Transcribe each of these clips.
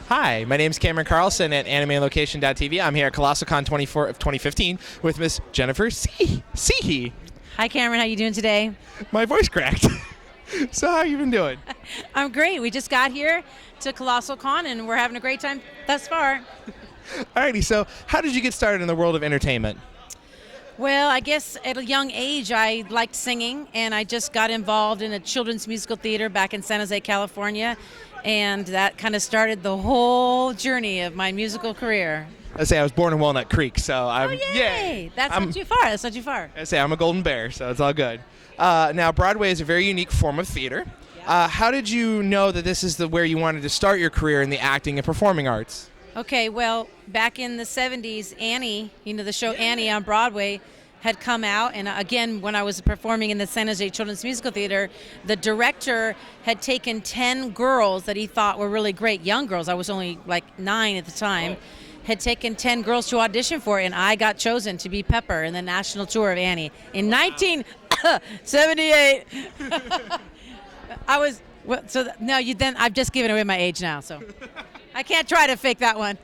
Hi, my name is Cameron Carlson at animelocation.tv. I'm here at Colossalcon 2015 with Miss Jennifer Cihi. Hi, Cameron. How you doing today? My voice cracked. So how you been doing? I'm great. We just got here to Colossalcon, and we're having a great time thus far. Alrighty, so how did you get started in the world of entertainment? Well, I guess at a young age, I liked singing, and I just got involved in a children's musical theater back in San Jose, California, and that kind of started the whole journey of my musical career. I say I was born in Walnut Creek, so I'm Yay! That's not too far. That's not too far. I say I'm a golden bear, so it's all good. Now, Broadway is a very unique form of theater. How did you know that this is where you wanted to start your career in the acting and performing arts? Okay, well, back in the 70s, Annie, the show Annie on Broadway had come out, and again, when I was performing in the San Jose Children's Musical Theater, the director had taken 10 girls that he thought were really great, young girls. I was only like 9 at the time. Had taken 10 girls to audition for it, and I got chosen to be Pepper in the national tour of Annie in 1978. I've just given away my age now, so I can't try to fake that one.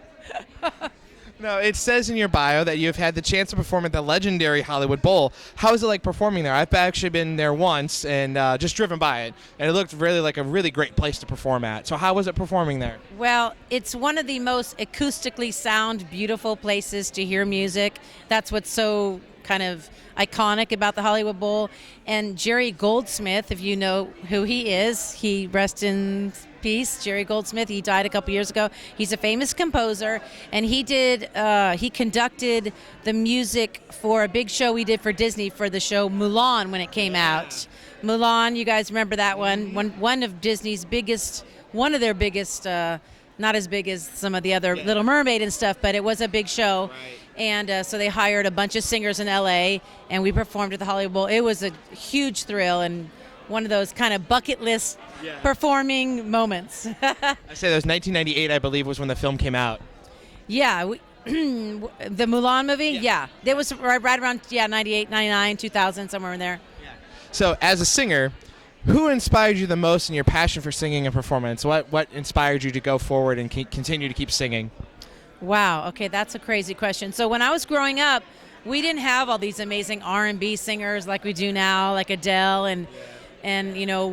No, it says in your bio that you've had the chance to perform at the legendary Hollywood Bowl. How is it like performing there? I've actually been there once and just driven by it, and it looked really like a really great place to perform at. So how was it performing there? Well, it's one of the most acoustically sound, beautiful places to hear music. That's what's so kind of iconic about the Hollywood Bowl. And Jerry Goldsmith, if you know who he is, he rests in peace. Jerry Goldsmith, he died a couple years ago. He's a famous composer, and he conducted the music for a big show we did for Disney for the show Mulan when it came out. Mulan, you guys remember that one? One of Disney's biggest, not as big as some of the other Little Mermaid and stuff, but it was a big show. Right. And so they hired a bunch of singers in L.A., and we performed at the Hollywood Bowl. It was a huge thrill and one of those kind of bucket list performing moments. I say that was 1998, I believe, was when the film came out. Yeah. The Mulan movie? Yeah. It was right around, 98, 99, 2000, somewhere in there. Yeah. So as a singer, who inspired you the most in your passion for singing and performance? What inspired you to go forward and continue to keep singing? Wow. Okay, that's a crazy question. So when I was growing up, we didn't have all these amazing R&B singers like we do now, like Adele and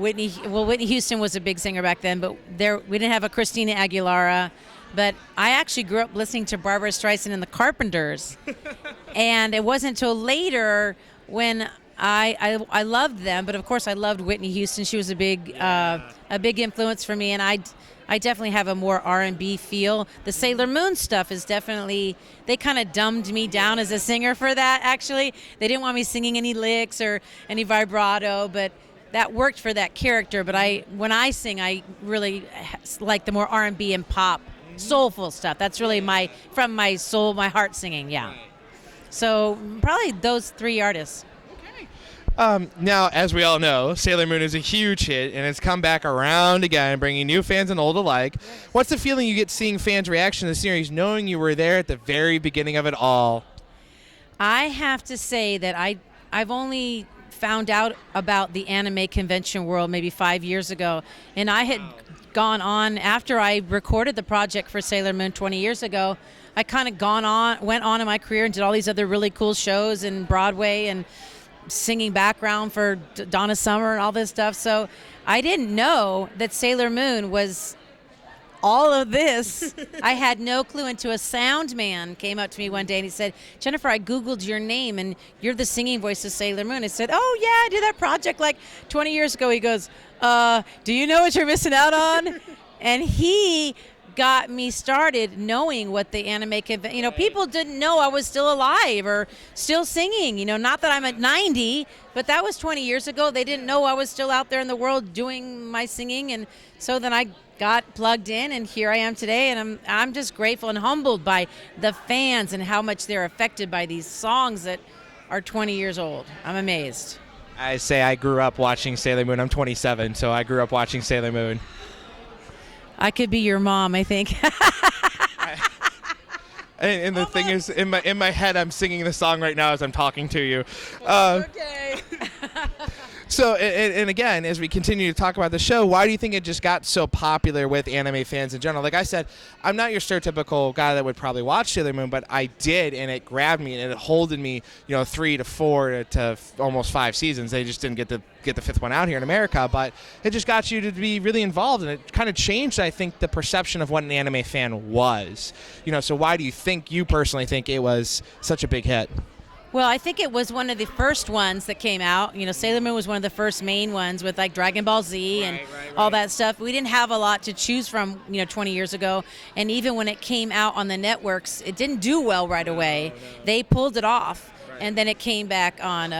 Whitney Houston was a big singer back then, but we didn't have a Christina Aguilera. But I actually grew up listening to Barbra Streisand and the Carpenters. And it wasn't until later when I loved them, but of course I loved Whitney Houston. She was a big influence for me, and I definitely have a more R&B feel. The Sailor Moon stuff is definitely, they kind of dumbed me down as a singer for that, actually. They didn't want me singing any licks or any vibrato, but that worked for that character. But when I sing, I really like the more R&B and pop, soulful stuff. That's really from my soul, my heart singing, yeah. So probably those 3 artists. Now, as we all know, Sailor Moon is a huge hit, and it's come back around again, bringing new fans and old alike. What's the feeling you get seeing fans' reaction to the series, knowing you were there at the very beginning of it all? I have to say that I've only found out about the anime convention world maybe 5 years ago, and I had gone on after I recorded the project for Sailor Moon 20 years ago. I kind of went on in my career and did all these other really cool shows in Broadway and singing background for Donna Summer and all this stuff. So I didn't know that Sailor Moon was all of this. I had no clue until a sound man came up to me one day and he said, "Jennifer, I Googled your name and you're the singing voice of Sailor Moon." I said, "Oh yeah, I did that project like 20 years ago." He goes, "Do you know what you're missing out on?" And he got me started knowing what the anime people didn't know I was still alive or still singing, not that I'm at 90, but that was 20 years ago. They didn't know I was still out there in the world doing my singing. And so then I got plugged in, and here I am today, and I'm just grateful and humbled by the fans and how much they're affected by these songs that are 20 years old. I'm amazed. I say I grew up watching Sailor Moon. I'm 27, so I grew up watching Sailor Moon. I could be your mom, I think. And the thing is, in my head, I'm singing the song right now as I'm talking to you. Okay. So, and again, as we continue to talk about the show, why do you think it just got so popular with anime fans in general? Like I said, I'm not your stereotypical guy that would probably watch Sailor Moon, but I did, and it grabbed me, and it holded me, 3 to 4 to almost 5 seasons. They just didn't get the 5th one out here in America, but it just got you to be really involved, and it kind of changed, I think, the perception of what an anime fan was. So why do you personally think it was such a big hit? Well, I think it was one of the first ones that came out. Sailor Moon was one of the first main ones with like Dragon Ball Z and all that stuff. We didn't have a lot to choose from, 20 years ago. And even when it came out on the networks, it didn't do well right away. They pulled it off, and then it came back on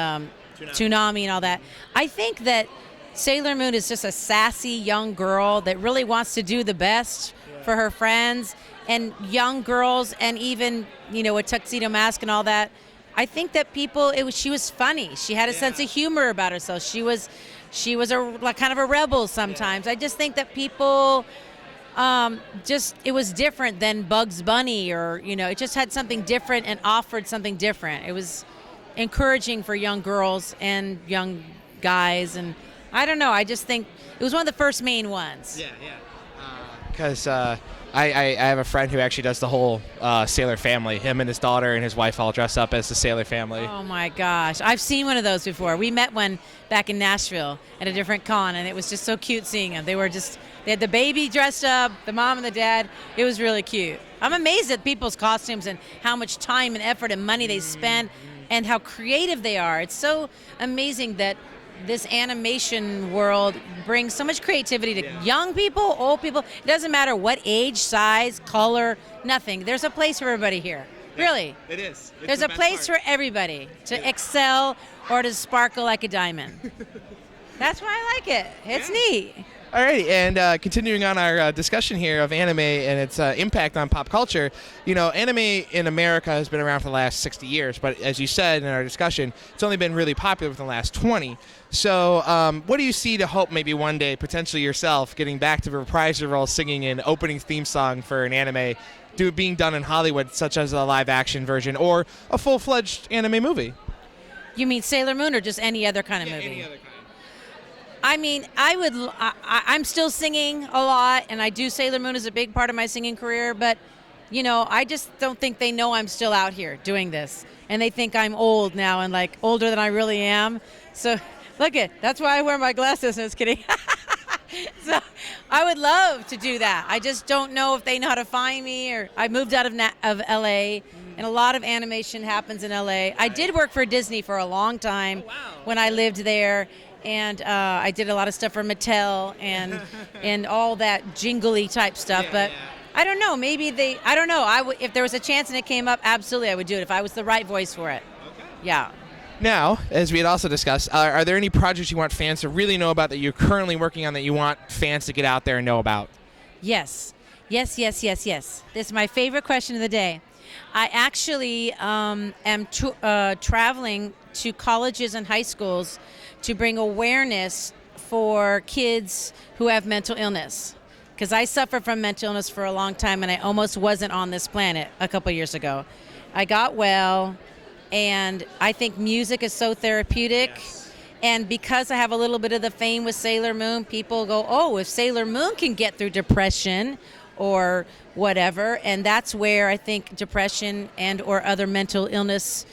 Toonami and all that. I think that Sailor Moon is just a sassy young girl that really wants to do the best for her friends and young girls, and even, a tuxedo mask and all that. I think that she was funny. She had a sense of humor about herself. She was kind of a rebel sometimes. I just think that people, it was different than Bugs Bunny, or, it just had something different and offered something different. It was encouraging for young girls and young guys, and I don't know. I just think it was one of the first main ones. Yeah. Because I have a friend who actually does the whole Sailor family. Him and his daughter and his wife all dress up as the Sailor family. Oh my gosh, I've seen one of those before. We met one back in Nashville at a different con, and it was just so cute seeing them. They had the baby dressed up, the mom and the dad. It was really cute. I'm amazed at people's costumes and how much time and effort and money they spend and how creative they are. It's so amazing that this animation world brings so much creativity to young people, old people. It doesn't matter what age, size, color, nothing. There's a place for everybody here. Really. It is. There's a place for everybody to excel or to sparkle like a diamond. That's why I like it. It's neat. All right, and continuing on our discussion here of anime and its impact on pop culture, anime in America has been around for the last 60 years, but as you said in our discussion, it's only been really popular within the last 20. So what do you see to hope maybe one day, potentially yourself, getting back to the reprisal role, singing an opening theme song for an anime being done in Hollywood, such as a live-action version or a full-fledged anime movie? You mean Sailor Moon or just any other kind of movie? Any other kind. I mean, I'm still singing a lot, and I do Sailor Moon as a big part of my singing career, but, I just don't think they know I'm still out here doing this. And they think I'm old now and, like, older than I really am. So, that's why I wear my glasses. No, just kidding. So, I would love to do that. I just don't know if they know how to find me, or I moved out of L.A., and a lot of animation happens in L.A. I did work for Disney for a long time when I lived there. And I did a lot of stuff for Mattel and all that jingly type stuff. But I don't know. Maybe I don't know. If there was a chance and it came up, absolutely I would do it if I was the right voice for it. Okay. Yeah. Now, as we had also discussed, are there any projects you want fans to really know about that you're currently working on that you want fans to get out there and know about? Yes. This is my favorite question of the day. I actually am traveling to colleges and high schools to bring awareness for kids who have mental illness. Because I suffered from mental illness for a long time, and I almost wasn't on this planet a couple years ago. I got well, and I think music is so therapeutic. Yes. And because I have a little bit of the fame with Sailor Moon, people go, oh, if Sailor Moon can get through depression or whatever, and that's where I think depression and or other mental illness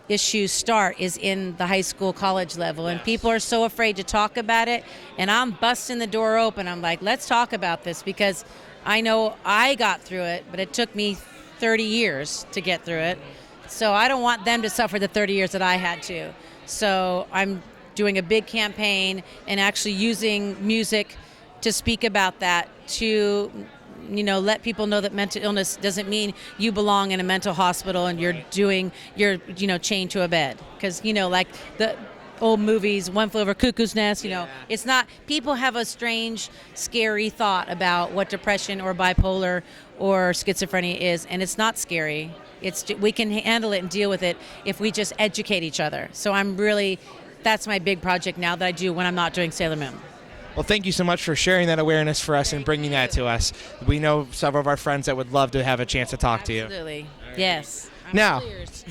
issues start, is in the high school, college level. And people are so afraid to talk about it, and I'm busting the door open. I'm like, let's talk about this, because I know I got through it, but it took me 30 years to get through it. So I don't want them to suffer the 30 years that I had to. So I'm doing a big campaign and actually using music to speak about that, to let people know that mental illness doesn't mean you belong in a mental hospital and you're chained to a bed. Because, like the old movies, One Flew Over Cuckoo's Nest, it's not, people have a strange, scary thought about what depression or bipolar or schizophrenia is, and it's not scary. We can handle it and deal with it if we just educate each other. So that's my big project now that I do when I'm not doing Sailor Moon. Well, thank you so much for sharing that awareness for us and bringing that to us. We know several of our friends that would love to have a chance to talk to you. Absolutely. Yes. Now, all ears.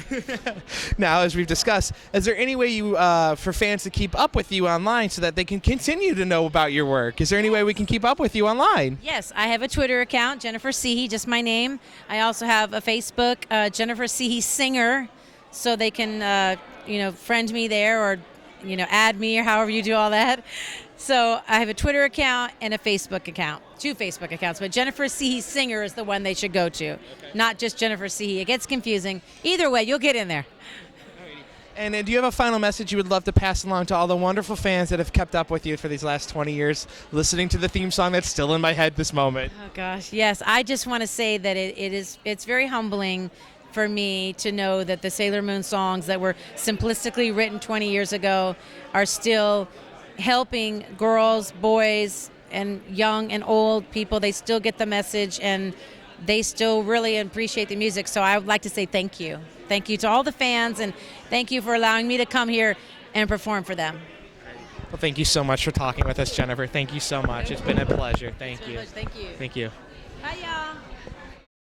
now, as we've discussed, is there any way you, for fans to keep up with you online so that they can continue to know about your work? Is there any way we can keep up with you online? Yes, I have a Twitter account, Jennifer Cihi, just my name. I also have a Facebook, Jennifer Cihi Singer, so they can, friend me there or, add me or however you do all that. So I have a Twitter account and a Facebook account, 2 Facebook accounts, but Jennifer Cihi Singer is the one they should go to, not just Jennifer Cihi. It gets confusing. Either way, you'll get in there. And do you have a final message you would love to pass along to all the wonderful fans that have kept up with you for these last 20 years, listening to the theme song that's still in my head this moment? Oh gosh, yes. I just want to say that it's very humbling for me to know that the Sailor Moon songs that were simplistically written 20 years ago are still helping girls, boys, and young and old people. They still get the message and they still really appreciate the music. So I would like to say thank you. Thank you to all the fans, and thank you for allowing me to come here and perform for them. Well, thank you so much for talking with us, Jennifer. Thank you so much. It's been a pleasure. Thank you. Thank you. Thank you.